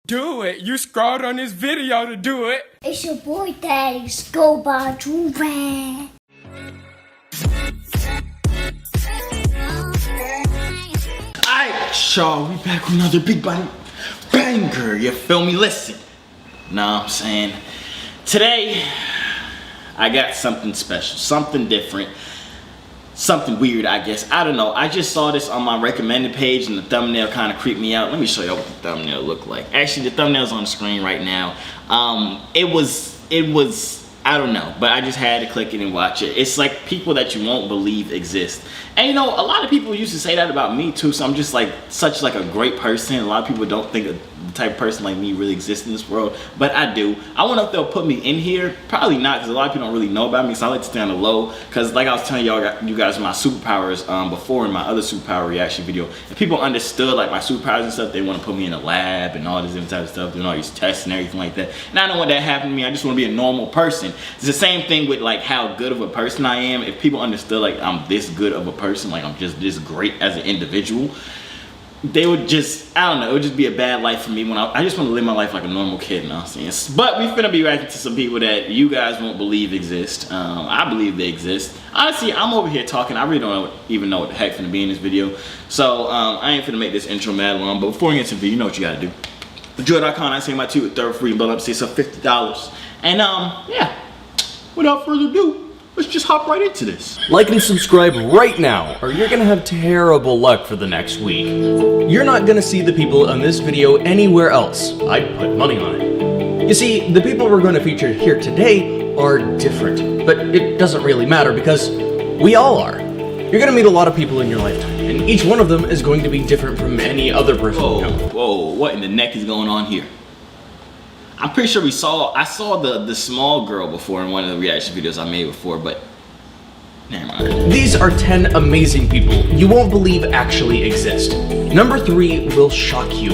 Do it. You scrolled on this video to do it. It's your boy Daddy Scuba Juve. Alright, y'all, we back with another big banger, you feel me? Listen, know what I'm saying? Today, I got something special, something different, something weird, I guess. I don't know. I just saw this on my recommended page and the thumbnail kind of creeped me out. Let me show you what the thumbnail looked like. Actually, the thumbnail's on the screen right now. It was, I don't know, but I just had to click it and watch it. It's like people that you won't believe exist. And you know, a lot of people used to say that about me too, so I'm just like such like a great person. A lot of people don't think the type of person like me really exists in this world, but I do. I wonder if they'll put me in here. Probably not, because a lot of people don't really know about me, so I like to stay on the low. Because like I was telling you guys my superpowers before in my other superpower reaction video, if people understood like my superpowers and stuff, they want to put me in a lab and all this different type of stuff, doing all these tests and everything like that. And I don't want that to happen to me. I just want to be a normal person. It's the same thing with like how good of a person I am. If people understood like I'm this good of a person, like I'm just this great as an individual, they would just, I don't know, it would just be a bad life for me when I just want to live my life like a normal kid, you know what I'm saying? But we finna be reacting to some people that you guys won't believe exist. I believe they exist. Honestly, I'm over here talking, I really don't even know what the heck finna be in this video. So I ain't finna make this intro mad long, but before we get to the video, you know what you gotta do. Joy.com, I say my tweet with third free, build up, say so $50. And yeah, without further ado, let's just hop right into this. Like and subscribe right now, or you're gonna have terrible luck for the next week. You're not gonna see the people in this video anywhere else. I'd put money on it. You see, the people we're gonna feature here today are different, but it doesn't really matter because we all are. You're gonna meet a lot of people in your lifetime, and each one of them is going to be different from any other person you know. Whoa, what in the neck is going on here? I'm pretty sure I saw the small girl before in one of the reaction videos I made before, but never mind. These are 10 amazing people you won't believe actually exist. Number 3 will shock you.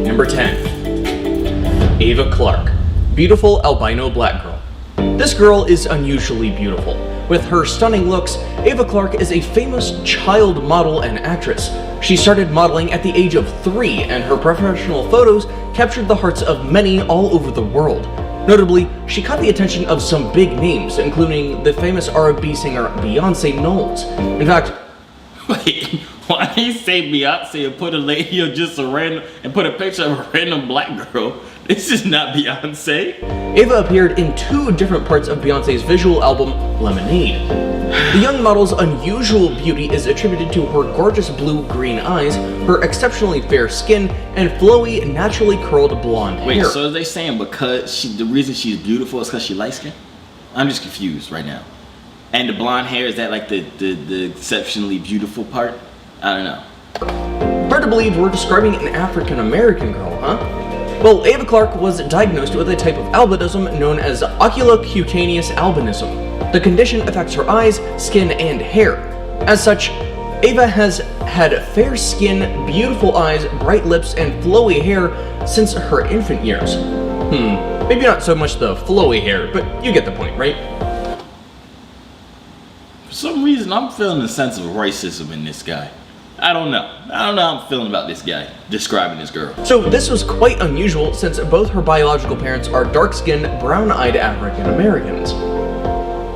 Number 10. Ava Clarke, beautiful albino black girl. This girl is unusually beautiful. With her stunning looks, Ava Clarke is a famous child model and actress. She started modeling at the age of 3, and her professional photos captured the hearts of many all over the world. Notably, she caught the attention of some big names, including the famous R&B singer Beyonce Knowles. In fact, wait, why did he say Beyonce and put a lady or just a random and put a picture of a random black girl? This is not Beyonce. Ava appeared in 2 different parts of Beyonce's visual album, Lemonade. The young model's unusual beauty is attributed to her gorgeous blue-green eyes, her exceptionally fair skin, and flowy, naturally curled blonde hair. Wait, so are they saying because the reason she's beautiful is because she light-skinned? I'm just confused right now. And the blonde hair, is that like the exceptionally beautiful part? I don't know. Hard to believe we're describing an African-American girl, huh? Well, Ava Clarke was diagnosed with a type of albinism known as oculocutaneous albinism. The condition affects her eyes, skin, and hair. As such, Ava has had fair skin, beautiful eyes, bright lips, and flowy hair since her infant years. Maybe not so much the flowy hair, but you get the point, right? For some reason, I'm feeling a sense of racism in this guy. I don't know how I'm feeling about this guy describing this girl. So this was quite unusual since both her biological parents are dark-skinned, brown-eyed African Americans.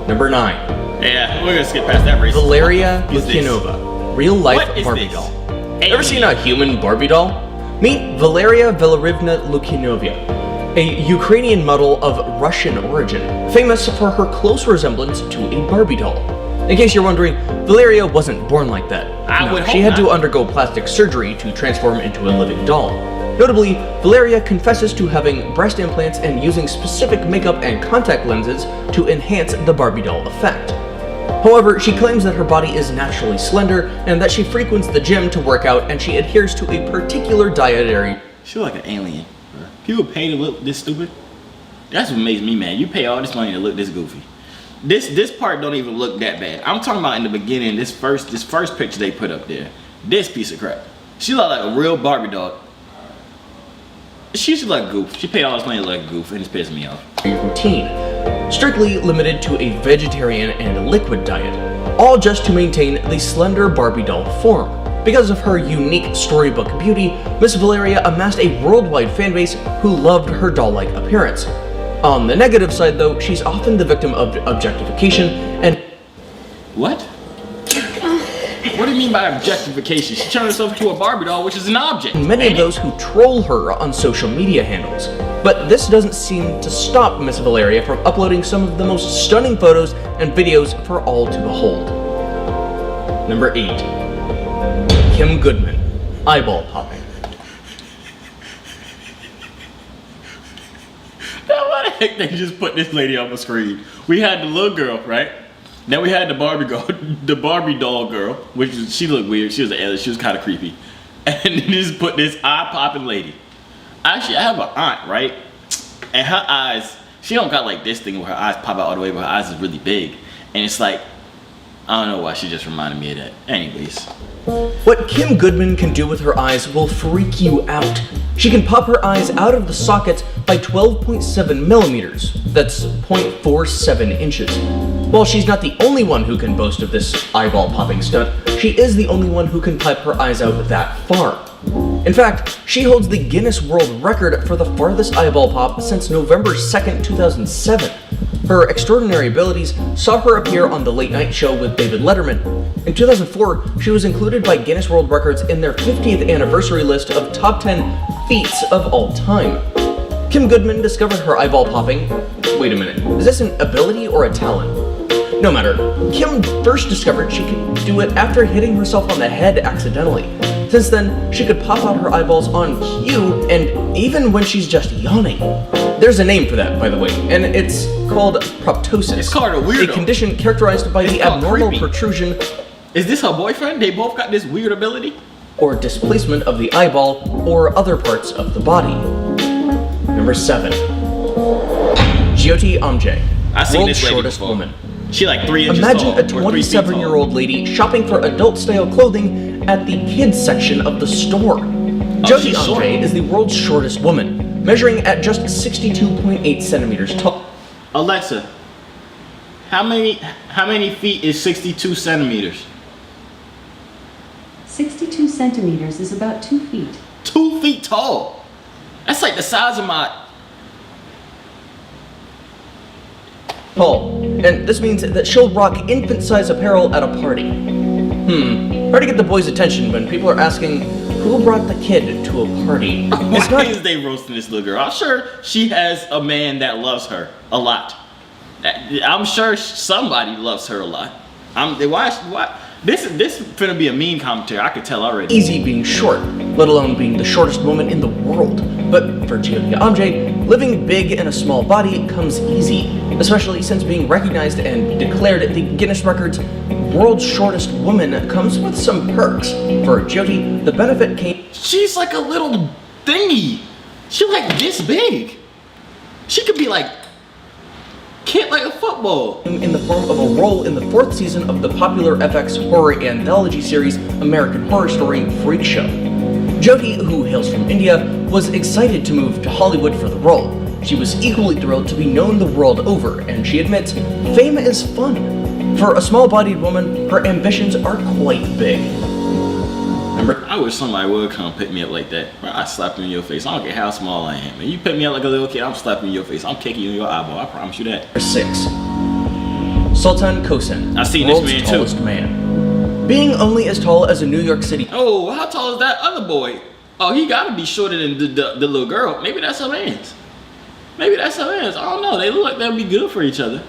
Number 9. Yeah, we're gonna skip past that racism. Valeria Lukianova, real-life Barbie this? doll. Ever seen a human Barbie doll? Meet Valeria Valerivna Lukianova, a Ukrainian model of Russian origin, famous for her close resemblance to a Barbie doll. In case you're wondering, Valeria wasn't born like that. She had to undergo plastic surgery to transform into a living doll. Notably, Valeria confesses to having breast implants and using specific makeup and contact lenses to enhance the Barbie doll effect. However, she claims that her body is naturally slender and that she frequents the gym to work out and she adheres to a particular dietary. She look like an alien. People pay to look this stupid. That's what makes me mad. You pay all this money to look this goofy. This part don't even look that bad. I'm talking about in the beginning, this first picture they put up there. This piece of crap. She look like a real Barbie doll. She should look goof. She paid all this money to look goof, and it's pissing me off. Routine, strictly limited to a vegetarian and liquid diet, all just to maintain the slender Barbie doll form. Because of her unique storybook beauty, Miss Valeria amassed a worldwide fanbase who loved her doll-like appearance. On the negative side though, she's often the victim of objectification and— What? What do you mean by objectification? She turned herself into a Barbie doll, which is an object. many of those who troll her on social media handles. But this doesn't seem to stop Miss Valeria from uploading some of the most stunning photos and videos for all to behold. Number 8. Kim Goodman. Eyeball popping. Now, why the heck they just put this lady on the screen? We had the little girl, right? Then we had the Barbie girl, the Barbie doll girl, which is, she looked weird. She was an alien. She was kind of creepy. And then just put this eye-popping lady. Actually, I have an aunt, right? And her eyes, she don't got like this thing where her eyes pop out all the way, but her eyes is really big. And it's like, I don't know why she just reminded me of that. Anyways. What Kim Goodman can do with her eyes will freak you out. She can pop her eyes out of the sockets by 12.7 millimeters. That's 0.47 inches. While she's not the only one who can boast of this eyeball popping stunt, she is the only one who can pipe her eyes out that far. In fact, she holds the Guinness World Record for the farthest eyeball pop since November 2nd, 2007. Her extraordinary abilities saw her appear on The Late Night Show with David Letterman. In 2004, she was included by Guinness World Records in their 50th anniversary list of top 10 feats of all time. Kim Goodman discovered her eyeball popping— wait a minute, is this an ability or a talent? No matter, Kim first discovered she could do it after hitting herself on the head accidentally. Since then, she could pop out her eyeballs on cue, and even when she's just yawning. There's a name for that, by the way, and it's called proptosis. It's called a weirdo. A condition characterized by the called abnormal creepy. protrusion Is this her boyfriend? They both got this weird ability? or displacement of the eyeball or other parts of the body. Number 7. Jyoti Amje, I seen world's this lady shortest before. woman. She like 3 inches Imagine tall. a or 3 feet tall. 27-year-old lady shopping for adult-style clothing at the kids section of the store. Jyoti she's short. Amje is the world's shortest woman, measuring at just 62.8 centimeters tall. Alexa, how many feet is 62 centimeters? 62 centimeters is about 2 feet. 2 feet tall. That's like the size of my. And this means that she'll rock infant-size apparel at a party. Hard to get the boys' attention when people are asking who brought the kid to a party. It's Why not is they roasting this little girl? I'm sure she has a man that loves her a lot. I'm sure somebody loves her a lot. Why? This finna be a mean commentary. I could tell already. easy being short, let alone being the shortest woman in the world. But for Jyoti Amje, living big in a small body comes easy, especially since being recognized and declared the Guinness Records world's shortest woman comes with some perks. For Jyoti, the benefit came— She's like a little thingy. She like this big. She could be like like a football. in the form of a role in the 4th season of the popular FX horror anthology series American Horror Story Freak Show. Jyoti, who hails from India, was excited to move to Hollywood for the role. She was equally thrilled to be known the world over, and she admits, fame is fun. For a small-bodied woman, her ambitions are quite big. I wish somebody would come pick me up like that. Bro, I slap you in your face. I don't care how small I am. And you pick me up like a little kid, I'm slapping you in your face. I'm kicking you in your eyeball. I promise you that. Number 6. Sultan Kosen, I seen this world's man too. tallest man. Being only as tall as a New York City— Oh, how tall is that other boy? Oh, he gotta be shorter than the little girl. Maybe that's her man's. I don't know. They look like they'll be good for each other.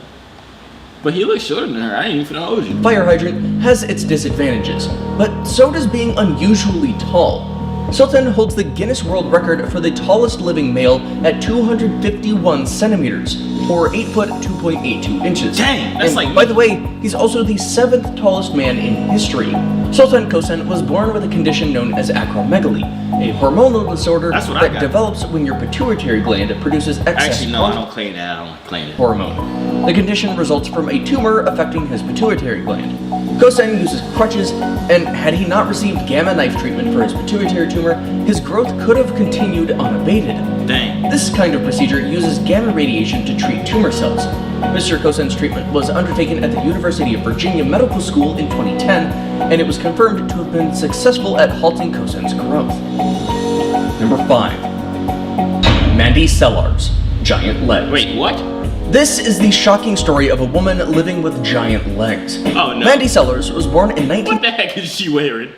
But he looks shorter than her. I ain't even finna hold you. fire hydrant has its disadvantages, but so does being unusually tall. Sultan holds the Guinness World Record for the tallest living male at 251 centimeters, or 8 foot 2.82 inches. Dang, that's And like by me. the way, he's also the 7th tallest man in history. Sultan Kosen was born with a condition known as acromegaly, a hormonal disorder That's what I that got. develops when your pituitary gland produces excess Actually, no, I don't claim that. I don't claim it. hormone. The condition results from a tumor affecting his pituitary gland. Kosen uses crutches, and had he not received gamma knife treatment for his pituitary tumor, his growth could have continued unabated. Dang. This kind of procedure uses gamma radiation to treat tumor cells. Mr. Kosen's treatment was undertaken at the University of Virginia Medical School in 2010, and it was confirmed to have been successful at halting Kosen's growth. Number 5. Mandy Sellars, giant legs. Wait, what? This is the shocking story of a woman living with giant legs. Oh, no. Mandy Sellars was born in What the heck is she wearing?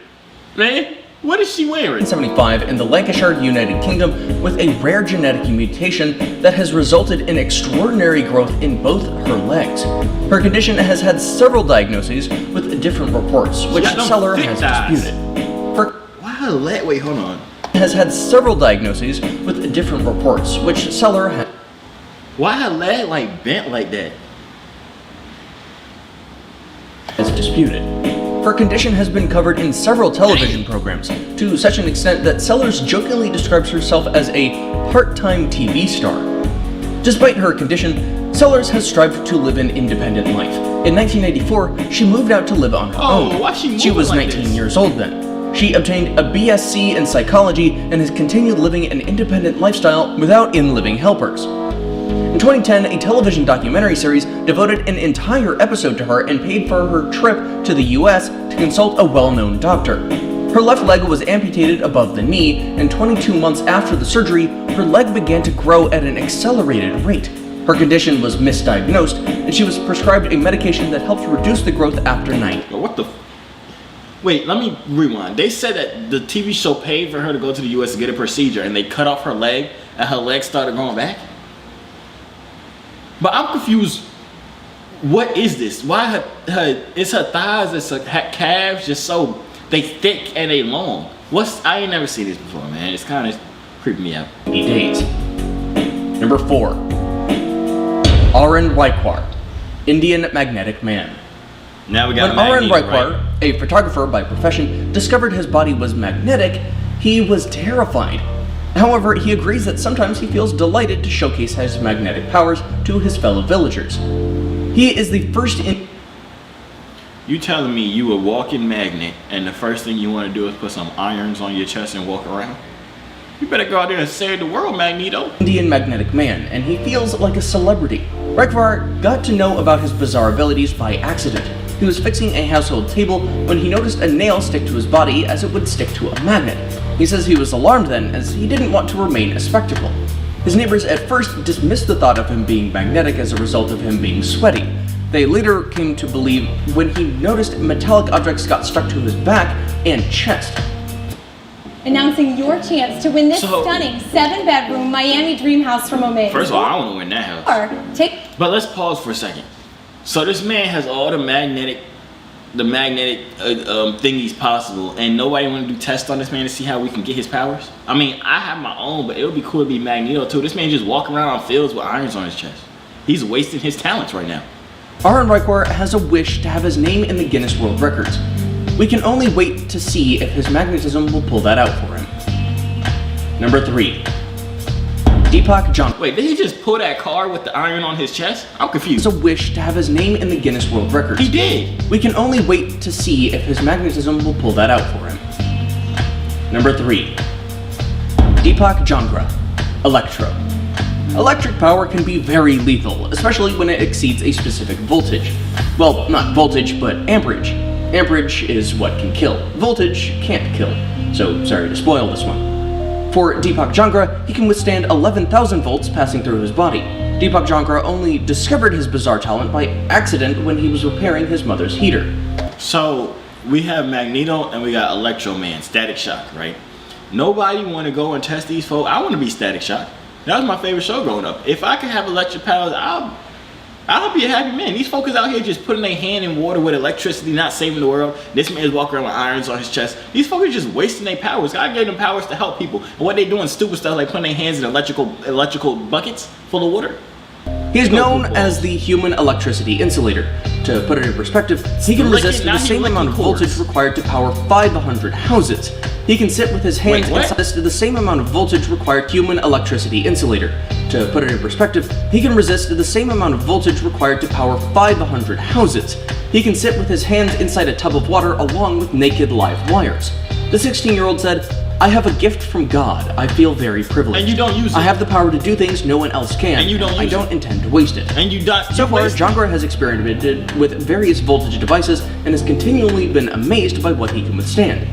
Man, what is she wearing? 1975 in the Lancashire, United Kingdom, with a rare genetic mutation that has resulted in extraordinary growth in both her legs. Her condition has had several diagnoses with different reports, which got them Seller thick has thighs. disputed. Wait, hold on. Has had several diagnoses with different reports, which Seller Why her leg like bent like that? has disputed. Her condition has been covered in several television programs, to such an extent that Sellers jokingly describes herself as a part-time TV star. Despite her condition, Sellers has strived to live an independent life. In 1984, she moved out to live on her own. Why she She was moving like 19 this? years old then. She obtained a BSc in psychology and has continued living an independent lifestyle without in-living helpers. In 2010, a television documentary series devoted an entire episode to her and paid for her trip to the US to consult a well-known doctor. Her left leg was amputated above the knee, and 22 months after the surgery, her leg began to grow at an accelerated rate. Her condition was misdiagnosed, and she was prescribed a medication that helped reduce the growth after 9. What the? Wait, let me rewind. They said that the TV show paid for her to go to the US to get a procedure, and they cut off her leg, and her leg started growing back? But I'm confused. What is this? Why it's her thighs, it's her calves just so they thick and they long. I ain't never seen this before, man. It's kind of creeping me out. Days. Number 4. Arun Raikwar, Indian Magnetic Man. Now we got When Arun Magneto, Raikwar, right? a photographer by profession, discovered his body was magnetic, he was terrified. However, he agrees that sometimes he feels delighted to showcase his magnetic powers to his fellow villagers. He is the first in... You telling me you a walking magnet and the first thing you want to do is put some irons on your chest and walk around? You better go out there and save the world, Magneto. Indian Magnetic Man, and he feels like a celebrity. Raikwar got to know about his bizarre abilities by accident. He was fixing a household table when he noticed a nail stick to his body as it would stick to a magnet. He says he was alarmed then, as he didn't want to remain a spectacle. His neighbors at first dismissed the thought of him being magnetic as a result of him being sweaty. They later came to believe when he noticed metallic objects got stuck to his back and chest. Announcing your chance to win this So- stunning 7-bedroom Miami dream house from Omega. First of all, I want to win that house. Or take But let's pause for a second. So this man has all the magnetic thingies possible, and nobody want to do tests on this man to see how we can get his powers? I mean, I have my own, but it would be cool to be Magneto too. This man just walking around on fields with irons on his chest. He's wasting his talents right now. Arun Raikwar has a wish to have his name in the Guinness World Records. We can only wait to see if his magnetism will pull that out for him. Number 3. Deepak John Wait, did he just pull that car with the iron on his chest? I'm has confused. a wish to have his name in the Guinness World Records. He did. We can only wait to see if his magnetism will pull that out for him. Number 3. Deepak Jangra, Electro. Electric power can be very lethal, especially when it exceeds a specific voltage. Well, not voltage, but amperage. Amperage is what can kill. Voltage can't kill. So, sorry to spoil this one. For Deepak Jangra, he can withstand 11,000 volts passing through his body. Deepak Jangra only discovered his bizarre talent by accident when he was repairing his mother's heater. So we have Magneto and we got Electro Man, Static Shock, right? Nobody want to go and test these folks. I want to be Static Shock. That was my favorite show growing up. If I could have electric powers, I'll be a happy man. These folks out here just putting their hand in water with electricity, not saving the world. This man is walking around with irons on his chest. These folks are just wasting their powers. God gave them powers to help people. And what they doing stupid stuff like putting their hands in electrical buckets full of water. He is known as the human electricity insulator. To put it in perspective, he can resist the same amount of voltage required to power 500 houses. He can sit with his hands Wait, what? inside the same amount of voltage required human electricity insulator. To put it in perspective, he can resist the same amount of voltage required to power 500 houses. He can sit with his hands inside a tub of water along with naked live wires. The 16-year-old said, "I have a gift from God. I feel very privileged. And you don't use it. I have the power to do things no one else can. And you don't I use don't it. intend to waste it." And you don't. So far, Jangara has experimented with various voltage devices and has continually been amazed by what he can withstand.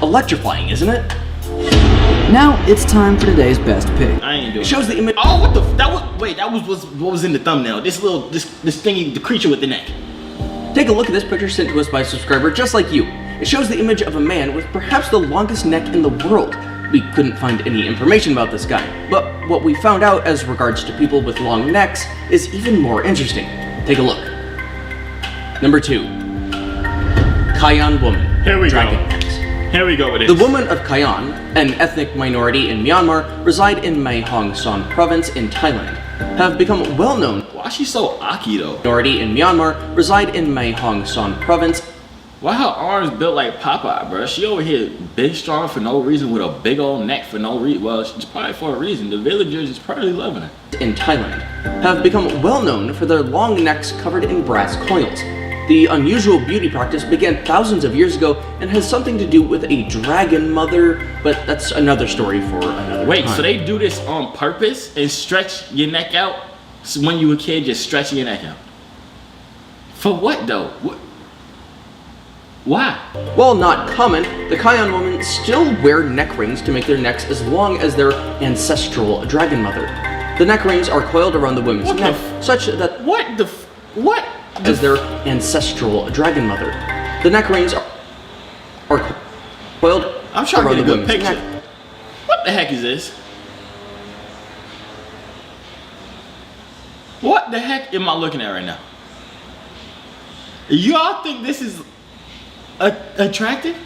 Electrifying, isn't it? Now it's time for today's best pick. I ain't doing It shows the image. Oh, what the? That was what was in the thumbnail. This thingy, the creature with the neck. Take a look at this picture sent to us by a subscriber just like you. It shows the image of a man with perhaps the longest neck in the world. We couldn't find any information about this guy, but what we found out as regards to people with long necks is even more interesting. Take a look. Number 2. Kayan woman. Here we go. Dragon necks. Here we go with it. The women of Kayan, an ethnic minority in Myanmar, reside in Mae Hong Son province in Thailand, have become well known. Why is she so aki though? Minority in Myanmar reside in Mae Hong Son province. Why her arms built like Popeye, bro? She over here big strong for no reason with a big old neck for no reason. Well, it's probably for a reason. The villagers is probably loving her. In Thailand, have become well known for their long necks covered in brass coils. The unusual beauty practice began thousands of years ago and has something to do with a dragon mother, but that's another story for another Wait, time. so they do this on purpose and stretch your neck out? So when you were a kid, just stretching your neck out? For what though? What? Why? While not common, the Kayan women still wear neck rings to make their necks as long as their ancestral dragon mother. The neck rings are coiled around the women's What the neck, f- such that What the? What? as their ancestral dragon mother. The neck rings are coiled I'm trying to around get a the good women's picture. neck. What the heck is this? What the heck am I looking at right now? Y'all think this is attractive?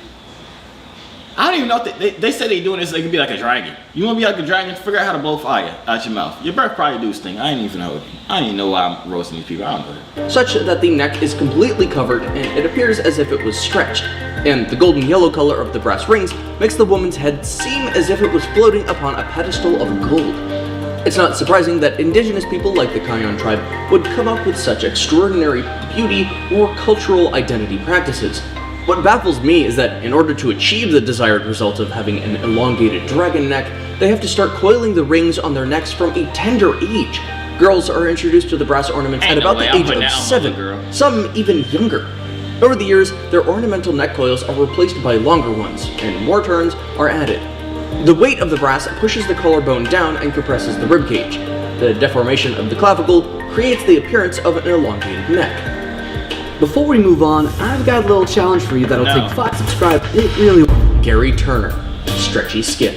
I don't even know if they said they doing this so they can be like a dragon. You want to be like a dragon? Figure out how to blow fire out your mouth. Your breath probably do sting. I ain't even know. I don't even know why I'm roasting these people. I don't know. Such that the neck is completely covered and it appears as if it was stretched, and the golden yellow color of the brass rings makes the woman's head seem as if it was floating upon a pedestal of gold. It's not surprising that indigenous people like the Kayan tribe would come up with such extraordinary beauty or cultural identity practices. What baffles me is that in order to achieve the desired result of having an elongated dragon neck, they have to start coiling the rings on their necks from a tender age. Girls are introduced to the brass ornaments at Ain't no about way the I'm age putting of that on 7, my girl. some even younger. Over the years, their ornamental neck coils are replaced by longer ones, and more turns are added. The weight of the brass pushes the collarbone down and compresses the ribcage. The deformation of the clavicle creates the appearance of an elongated neck. Before we move on, I've got a little challenge for you that'll No. take 5 subscribe. It really. Gary Turner, stretchy skin.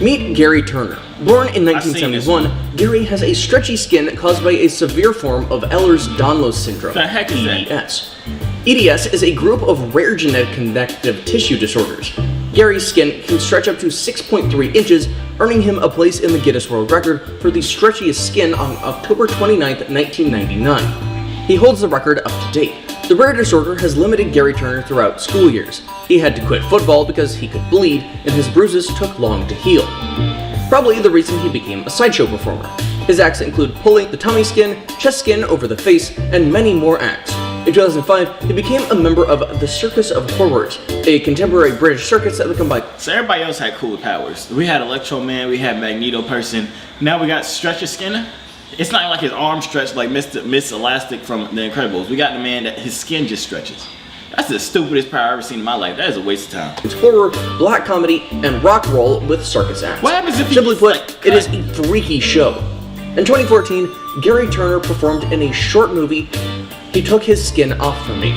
Meet Gary Turner. Born in I've seen this 1971, Gary has a stretchy skin caused by a severe form of Ehlers-Danlos syndrome, The heck is that? EDS. EDS is a group of rare genetic connective tissue disorders. Gary's skin can stretch up to 6.3 inches, earning him a place in the Guinness World Record for the stretchiest skin on October 29, 1999. He holds the record up to date. The rare disorder has limited Gary Turner throughout school years. He had to quit football because he could bleed, and his bruises took long to heal. Probably the reason he became a sideshow performer. His acts include pulling the tummy skin, chest skin over the face, and many more acts. In 2005, he became a member of the Circus of Horrors, a contemporary British circus that would combine So everybody else had cool powers. We had Electro Man, we had Magneto Person. Now we got Stretcher Skinner. It's not like his arm stretched like Miss Elastic from The Incredibles. We got the man that his skin just stretches. That's the stupidest power I've ever seen in my life. That is a waste of time. horror, black comedy, and rock roll with circus acts. What happens if he Simply gets, put, like, it is cut? a freaky show. In 2014, Gary Turner performed in a short movie, He Took His Skin Off From Me.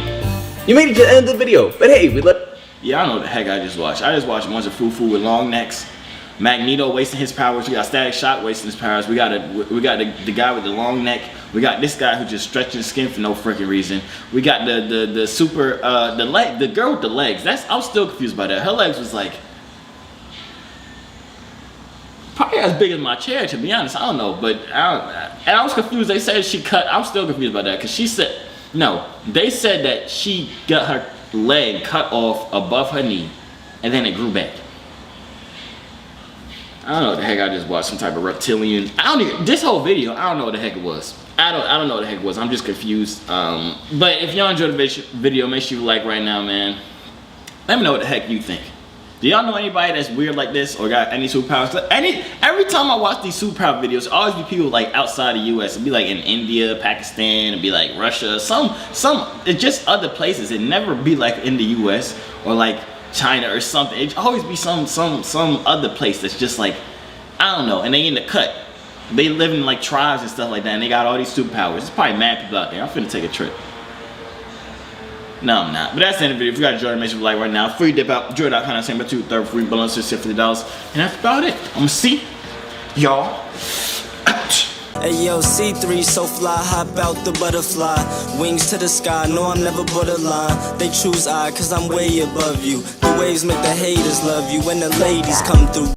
You made it to the end of the video, but hey, we let... Yeah, I don't know what the heck I just watched. I just watched a bunch of foo-foo with long necks. Magneto wasting his powers. We got Static Shock wasting his powers. We got the guy with the long neck. We got this guy who just stretching his skin for no freaking reason. We got the super the girl with the legs. I'm still confused by that. Her legs was like probably as big as my chair, to be honest. I don't know, but I was confused. They said she cut. I'm still confused by that because she said no. They said that she got her leg cut off above her knee, and then it grew back. I don't know what the heck I just watched. Some type of reptilian. This whole video, I don't know what the heck it was. I don't know what the heck it was. I'm just confused. But if y'all enjoyed the video, make sure you like right now, man. Let me know what the heck you think. Do y'all know anybody that's weird like this or got any superpowers? Every time I watch these superpower videos, it always be people like outside the US. It'd be like in India, Pakistan, it'd be like Russia, it's just other places. It never be like in the US or like China or something. It always be some other place that's just like, I don't know, and they in the cut. They live in like tribes and stuff like that, and they got all these superpowers. There's probably mad people out there. I'm finna take a trip. No, I'm not. But that's the end of the video. If you got enjoyed it, make sure you like right now. Free dip out. Joy.com, same about 2/3 free balance to $50. And that's about it. I'm gonna see y'all out. Hey yo, C3 so fly, hop out the butterfly. Wings to the sky, no I'm never borderline. They choose I, cause I'm way above you. The waves make the haters love you when the ladies come through.